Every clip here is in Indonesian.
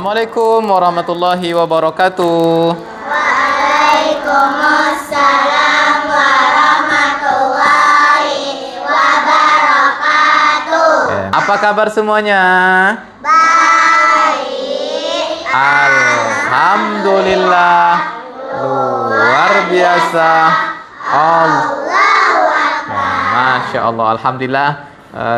Assalamualaikum warahmatullahi wabarakatuh. Waalaikumsalam warahmatullahi wabarakatuh. Apa kabar semuanya? Baik. Alhamdulillah. Luar biasa. Allahu Akbar. Masya Allah, alhamdulillah.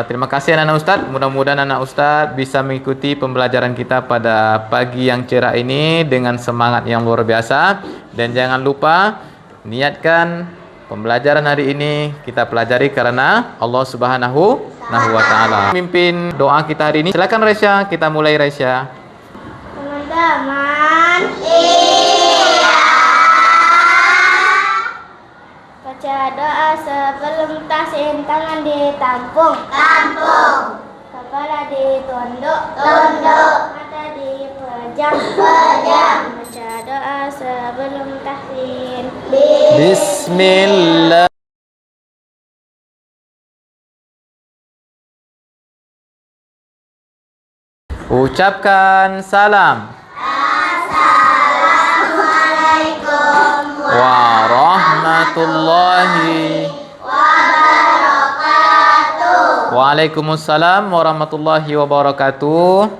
Terima kasih anak-anak Ustadz. Mudah-mudahan anak Ustadz bisa mengikuti pembelajaran kita pada pagi yang cerah ini dengan semangat yang luar biasa. Dan jangan lupa niatkan pembelajaran hari ini kita pelajari karena Allah Subhanahu wa Ta'ala. Mimpin doa kita hari ini. Silakan Resya, kita mulai Resya. Teman-teman, iya. Baca doa sebelum tasin, tangan ditampung, tampung, kepala ditunduk, tunduk, mata dipejam, pejam. Baca doa sebelum tasin. Bismillah. Ucapkan salam. Assalamualaikum Warahmatullahi wabarakatuh. Waalaikumsalam warahmatullahi wabarakatuh.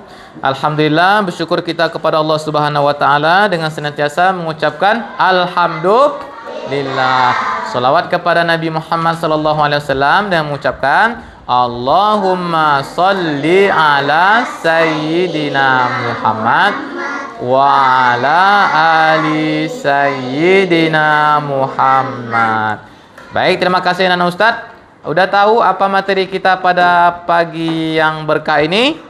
Alhamdulillah, bersyukur kita kepada Allah Subhanahu wa Ta'ala dengan senantiasa mengucapkan alhamdulillah. Salawat kepada Nabi Muhammad sallallahu alaihi wasallam dan mengucapkan Allahumma salli ala sayyidina Muhammad wa ala ali sayyidina Muhammad. Baik, terima kasih anak Ustadz. Udah tahu apa materi kita pada pagi yang berkah ini?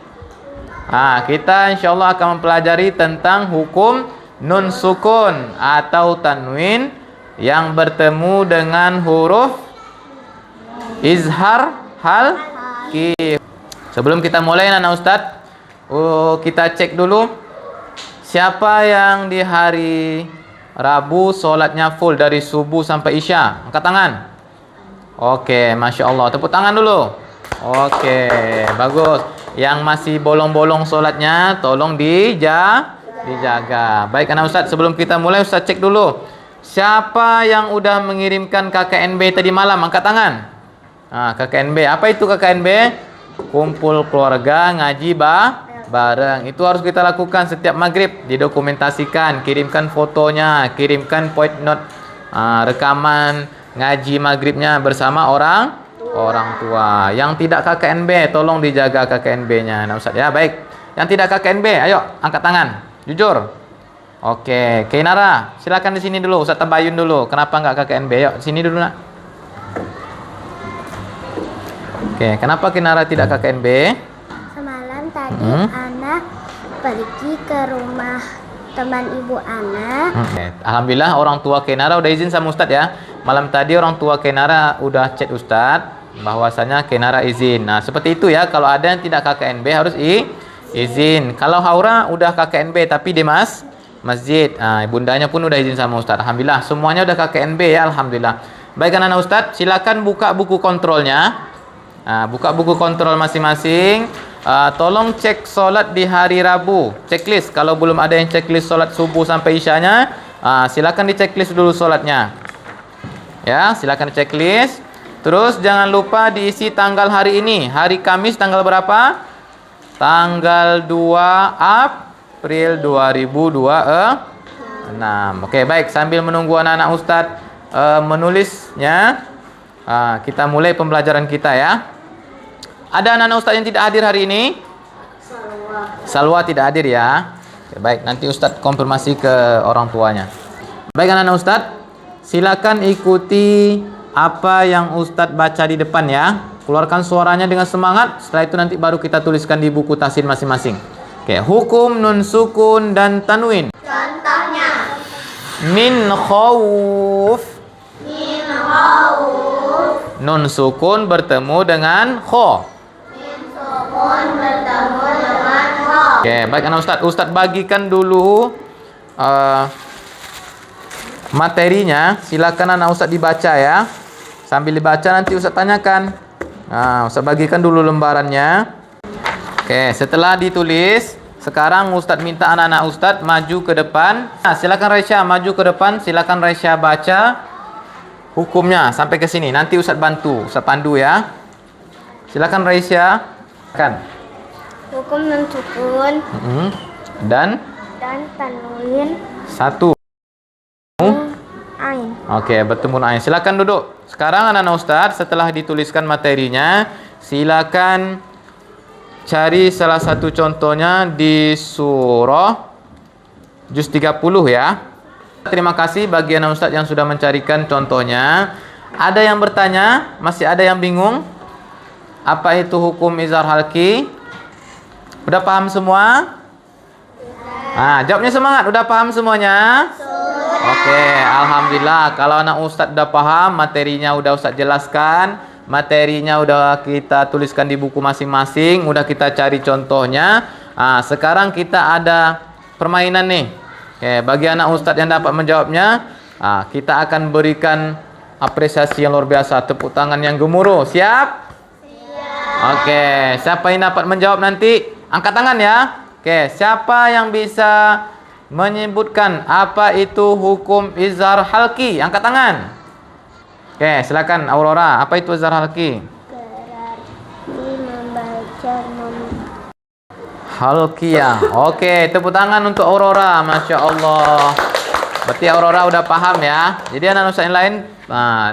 Kita insyaallah akan mempelajari tentang hukum nun sukun atau tanwin yang bertemu dengan huruf izhar halqi. Sebelum kita mulai anak Ustadz, kita cek dulu siapa yang di hari Rabu solatnya full dari subuh sampai isya. Angkat tangan. Oke, Masya Allah. Tepuk tangan dulu. Oke, bagus. Yang masih bolong-bolong solatnya tolong dijaga. Baik anak Ustadz, sebelum kita mulai Ustadz cek dulu siapa yang udah mengirimkan KKNB tadi malam. Angkat tangan. KKNB, apa itu KKNB? Kumpul keluarga ngaji bareng. Itu harus kita lakukan setiap maghrib. Didokumentasikan, kirimkan fotonya, kirimkan point note, rekaman ngaji maghribnya bersama orang tua. Yang tidak KKNB tolong dijaga KKNB-nya. Nah Ustaz ya, baik. Yang tidak KKNB, ayo angkat tangan. Jujur. Oke, Kainara, silakan di sini dulu. Ustaz tabayun dulu. Kenapa enggak KKNB? Ayo sini dulu nak. Oke, kenapa Kainara tidak KKNB? Semalam tadi anak pergi ke rumah teman ibu anak. Alhamdulillah orang tua Kainara udah izin sama Ustadz ya. Malam tadi orang tua Kainara udah chat Ustadz bahwasanya Kainara izin. Nah seperti itu ya, kalau ada yang tidak KKNB harus izin. Kalau Haura udah KKNB tapi di masjid. Bundanya pun udah izin sama Ustadz. Alhamdulillah semuanya udah KKNB ya, alhamdulillah. Baik anak Ustadz, silakan buka buku kontrolnya. Buka buku kontrol masing-masing. Tolong cek solat di hari Rabu. Checklist. Kalau belum ada yang checklist solat subuh sampai isyanya, silakan di checklist dulu solatnya. Ya, silakan di checklist. Terus jangan lupa diisi tanggal hari ini. Hari Kamis tanggal berapa? Tanggal 2 April 2026. Oke, baik. Sambil menunggu anak-anak Ustadz menulisnya, kita mulai pembelajaran kita ya. Ada anak-anak Ustadz yang tidak hadir hari ini? Salwa tidak hadir ya. Oke, baik, nanti Ustadz konfirmasi ke orang tuanya. Baik anak-anak Ustadz, silakan ikuti apa yang Ustadz baca di depan ya. Keluarkan suaranya dengan semangat. Setelah itu nanti baru kita tuliskan di buku tasin masing-masing. Oke, hukum nun sukun dan tanwin. Contohnya Min khawuf. min khawuf, Nun sukun bertemu dengan kho. min sukun bertemu dengan kho. Oke, baik anak Ustadz. Ustadz bagikan dulu materinya. Silakan anak Ustadz dibaca ya. Sambil dibaca nanti Ustadz tanyakan. Ustadz bagikan dulu lembarannya. Oke, setelah ditulis, Sekarang Ustadz minta anak-anak Ustadz maju ke depan. Silakan Raisya maju ke depan. Silakan Raisya baca hukumnya sampai ke sini. Nanti Ustadz bantu, Ustadz pandu ya. Silakan Raisya. Kan. Hukum nun sukun Dan tanwin satu. ain. Oke, bertemu ain. Silakan duduk. Sekarang anak-anak Ustadz setelah dituliskan materinya, silakan cari salah satu contohnya di surah juz 30 ya. Terima kasih bagi anak Ustadz yang sudah mencarikan contohnya. Ada yang bertanya? Masih ada yang bingung? Apa itu hukum izhar halki? Udah paham semua? Jawabnya semangat. Udah paham semuanya? Oke, alhamdulillah. Kalau anak Ustadz udah paham, materinya udah Ustadz jelaskan, materinya udah kita tuliskan di buku masing-masing, udah kita cari contohnya. Sekarang kita ada permainan nih. Oke, bagi anak Ustadz yang dapat menjawabnya, kita akan berikan apresiasi yang luar biasa, tepuk tangan yang gemuruh. Siap? Oke, siapa yang dapat menjawab nanti? Angkat tangan ya. Oke, siapa yang bisa menyebutkan apa itu hukum izhar halki? Angkat tangan. Oke, silakan Aurora. Apa itu izhar halki? Berarti membaca Halqiyah. Oke, tepuk tangan untuk Aurora. Masya Allah. Berarti Aurora udah paham ya. Jadi anak Ustadz yang lain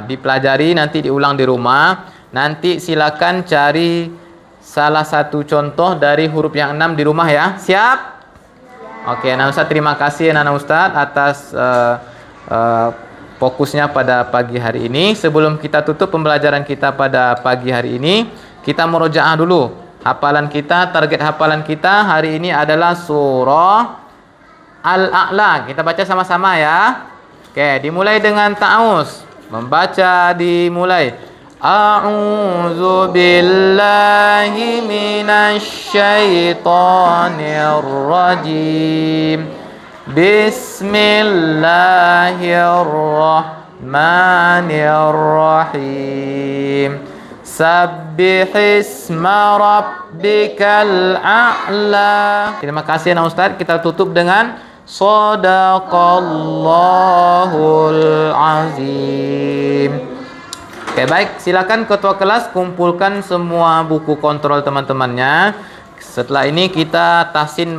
dipelajari, nanti diulang di rumah. Nanti silakan cari salah satu contoh dari huruf yang 6 di rumah ya. Siap? Oke, anak Ustadz terima kasih anak Ustadz atas fokusnya pada pagi hari ini. Sebelum kita tutup pembelajaran kita pada pagi hari ini, kita murojaah dulu. Hafalan kita, target hafalan kita hari ini adalah surah Al-A'la. Kita baca sama-sama ya. Oke, dimulai dengan ta'awuz. Membaca dimulai. A'udzu billahi minasy syaithanir rajim. Bismillahirrahmanirrahim. Sabbihisma rabbikal a'la. Terima kasih anak Ustaz. Kita tutup dengan Shadaqallahul azim. Oke, baik, silakan ketua kelas kumpulkan semua buku kontrol teman-temannya. Setelah ini kita tasin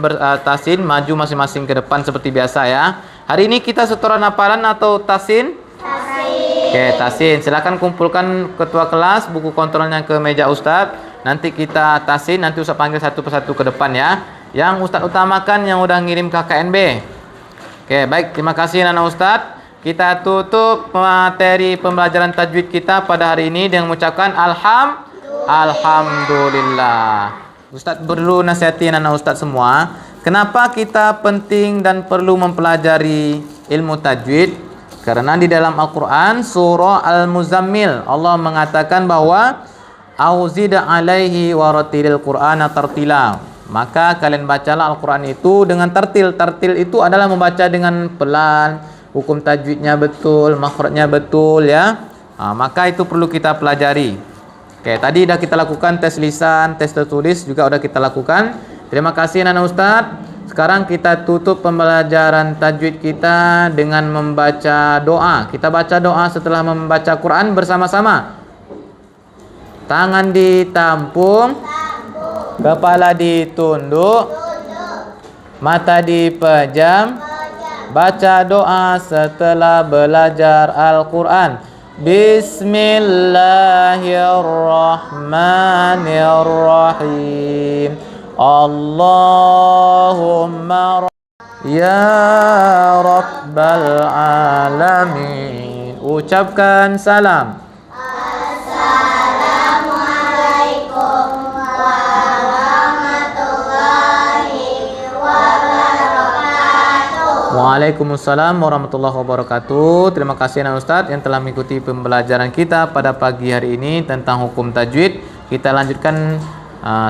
maju masing-masing ke depan seperti biasa ya. Hari ini kita setoran hafalan atau tasin? Tasin. Oke, tasin. Silakan kumpulkan ketua kelas buku kontrolnya ke meja Ustadz. Nanti kita tasin, nanti Ustadz panggil satu persatu ke depan ya. Yang Ustadz utamakan yang udah ngirim KKNB. Oke, baik, terima kasih anak Ustadz. Kita tutup materi pembelajaran tajwid kita pada hari ini dengan mengucapkan Alhamdulillah. Ustadz perlu nasihatin anak Ustadz semua. Kenapa kita penting dan perlu mempelajari ilmu tajwid? Karena di dalam Al-Quran surah Al-Muzammil Allah mengatakan bahwa Auzida alaihi waratilil Qur'ana tartila. Maka kalian bacalah Al-Quran itu dengan tartil. Tartil itu adalah membaca dengan pelan. Hukum tajwidnya betul, makhrajnya betul ya. Maka itu perlu kita pelajari. Oke, tadi sudah kita lakukan tes lisan, tes tertulis juga sudah kita lakukan. Terima kasih anak Ustadz. Sekarang kita tutup pembelajaran tajwid kita dengan membaca doa. Kita baca doa setelah membaca Quran bersama-sama. Tangan ditampung, kepala ditunduk, mata dipejam. Baca doa setelah belajar Al-Quran. Bismillahirrahmanirrahim. Allahumma ya Rabbal Alamin. Ucapkan salam. Waalaikumsalam warahmatullahi wabarakatuh. Terima kasih anak Ustadz yang telah mengikuti pembelajaran kita pada pagi hari ini tentang hukum tajwid. Kita lanjutkan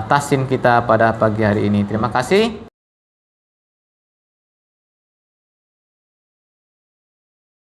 tasin kita pada pagi hari ini. Terima kasih.